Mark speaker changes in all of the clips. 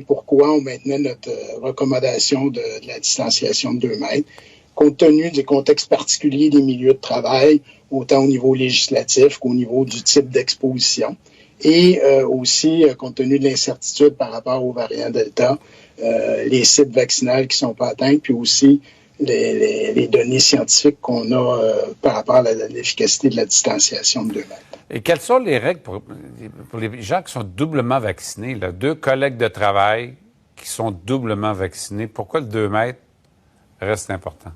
Speaker 1: pourquoi on maintenait notre recommandation de la distanciation de 2 mètres, compte tenu des contextes particuliers des milieux de travail, autant au niveau législatif qu'au niveau du type d'exposition. Et aussi, compte tenu de l'incertitude par rapport au variant Delta, les cibles vaccinales qui ne sont pas atteintes, puis aussi les données scientifiques qu'on a par rapport à l'efficacité de la distanciation de 2 mètres.
Speaker 2: Et quelles sont les règles pour les gens qui sont doublement vaccinés, là? 2 collègues de travail qui sont doublement vaccinés, pourquoi le 2 mètres reste important?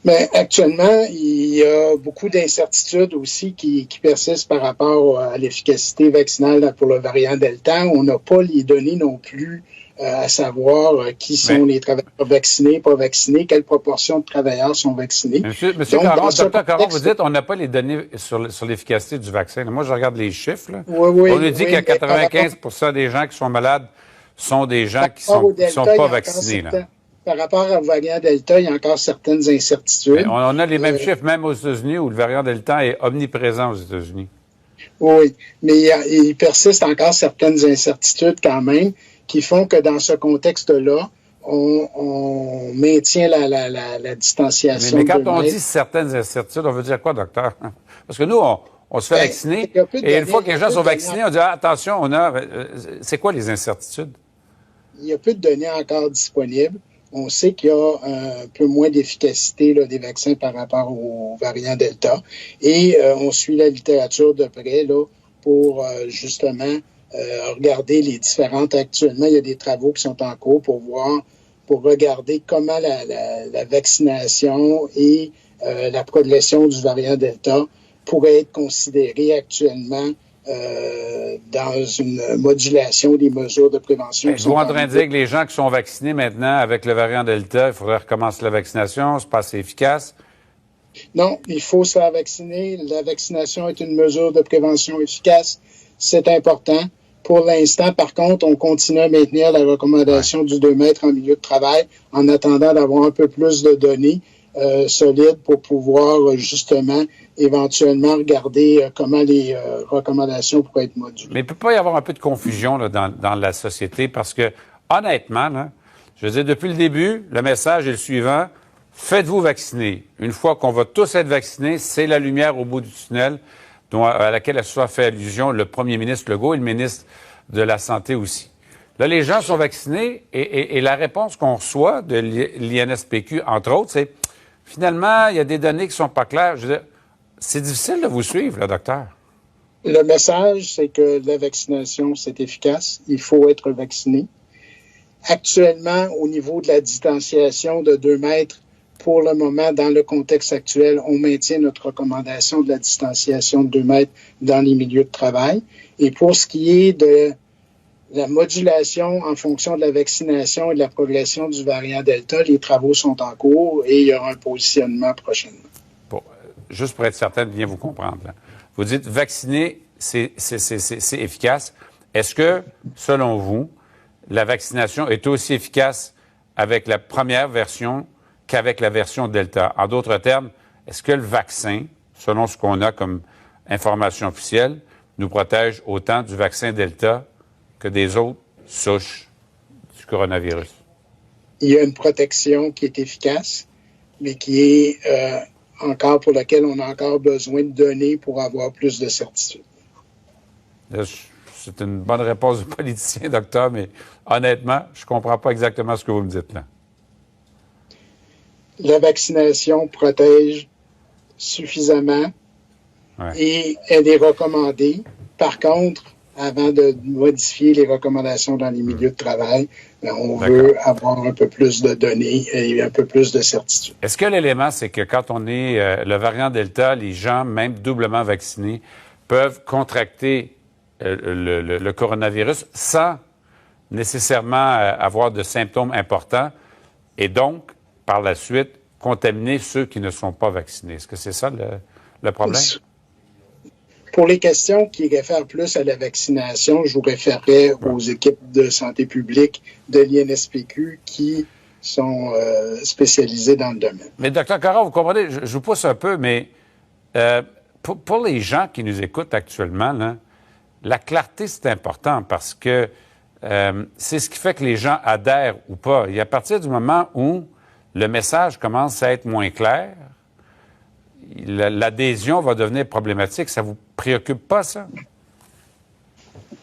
Speaker 1: Mais actuellement, il y a beaucoup d'incertitudes aussi qui persistent par rapport à l'efficacité vaccinale pour le variant Delta. On n'a pas les données non plus à savoir qui sont les travailleurs vaccinés, pas vaccinés, quelle proportion de travailleurs sont vaccinés.
Speaker 2: Monsieur Caron, Dr. Caron, vous dites qu'on n'a pas les données sur l'efficacité du vaccin. Moi, je regarde les chiffres. Là.
Speaker 1: Oui,
Speaker 2: on nous dit que 95 des gens qui sont malades sont des gens qui ne sont pas vaccinés. Là.
Speaker 1: Par rapport au variant Delta, il y a encore certaines incertitudes.
Speaker 2: Mais on a les mêmes chiffres, même aux États-Unis, où le variant Delta est omniprésent aux États-Unis.
Speaker 1: Oui, mais il persiste encore certaines incertitudes quand même qui font que dans ce contexte-là, on maintient la distanciation.
Speaker 2: Mais quand on dit certaines incertitudes, on veut dire quoi, docteur? Parce que nous, on se fait vacciner, et une fois que les gens sont vaccinés, on dit attention, c'est quoi les incertitudes?
Speaker 1: Il y a peu de données encore disponibles. On sait qu'il y a un peu moins d'efficacité des vaccins par rapport au variant Delta. Et on suit la littérature de près pour justement regarder les différentes. Actuellement, il y a des travaux qui sont en cours pour regarder comment la vaccination et la progression du variant Delta pourrait être considérée actuellement dans une modulation des mesures de prévention.
Speaker 2: Vous êtes en train de dire que les gens qui sont vaccinés maintenant avec le variant Delta, il faudrait recommencer la vaccination, c'est pas assez efficace?
Speaker 1: Non, il faut se faire vacciner. La vaccination est une mesure de prévention efficace. C'est important. Pour l'instant, par contre, on continue à maintenir la recommandation du 2 mètres en milieu de travail en attendant d'avoir un peu plus de données solides pour pouvoir justement éventuellement regarder comment les recommandations pourraient être modulées.
Speaker 2: Mais il ne peut pas y avoir un peu de confusion là, dans la société parce que, honnêtement, là, je veux dire, depuis le début, le message est le suivant. Faites-vous vacciner. Une fois qu'on va tous être vaccinés, c'est la lumière au bout du tunnel à laquelle a soit fait allusion le premier ministre Legault et le ministre de la Santé aussi. Là, les gens sont vaccinés et la réponse qu'on reçoit de l'INSPQ, entre autres, c'est finalement, il y a des données qui ne sont pas claires. Je veux dire, c'est difficile de vous suivre, là, docteur.
Speaker 1: Le message, c'est que la vaccination, c'est efficace. Il faut être vacciné. Actuellement, au niveau de la distanciation de 2 mètres, pour le moment, dans le contexte actuel, on maintient notre recommandation de la distanciation de 2 mètres dans les milieux de travail. Et pour ce qui est de la modulation en fonction de la vaccination et de la progression du variant Delta, les travaux sont en cours et il y aura un positionnement prochainement.
Speaker 2: Bon, juste pour être certain de bien vous comprendre, là. Vous dites vacciner, c'est efficace. Est-ce que, selon vous, la vaccination est aussi efficace avec la première version qu'avec la version Delta? En d'autres termes, est-ce que le vaccin, selon ce qu'on a comme information officielle, nous protège autant du vaccin Delta que des autres souches du coronavirus?
Speaker 1: Il y a une protection qui est efficace, mais qui est encore pour laquelle on a encore besoin de données pour avoir plus de certitude.
Speaker 2: C'est une bonne réponse du politicien, docteur, mais honnêtement, je ne comprends pas exactement ce que vous me dites là.
Speaker 1: La vaccination protège suffisamment et elle est recommandée. Par contre, avant de modifier les recommandations dans les milieux de travail, on veut avoir un peu plus de données et un peu plus de certitude.
Speaker 2: Est-ce que l'élément, c'est que quand on est le variant Delta, les gens, même doublement vaccinés, peuvent contracter le coronavirus sans nécessairement avoir de symptômes importants et donc, par la suite, contaminer ceux qui ne sont pas vaccinés? Est-ce que c'est ça le problème?
Speaker 1: Pour les questions qui réfèrent plus à la vaccination, je vous référerai aux équipes de santé publique de l'INSPQ qui sont spécialisées dans le domaine.
Speaker 2: Mais Dr. Caron, vous comprenez, je vous pousse un peu, mais pour les gens qui nous écoutent actuellement, là, la clarté, c'est important parce que c'est ce qui fait que les gens adhèrent ou pas. Et à partir du moment où le message commence à être moins clair, l'adhésion va devenir problématique. Ça vous préoccupe pas, ça?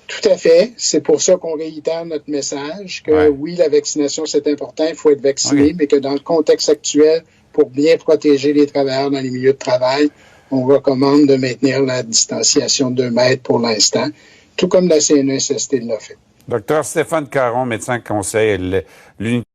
Speaker 1: Tout à fait. C'est pour ça qu'on réitère notre message que oui, la vaccination, c'est important, il faut être vacciné, mais que dans le contexte actuel, pour bien protéger les travailleurs dans les milieux de travail, on recommande de maintenir la distanciation de 2 mètres pour l'instant, tout comme la CNESST l'a fait.
Speaker 2: Docteur Stéphane Caron, médecin conseil, l'unité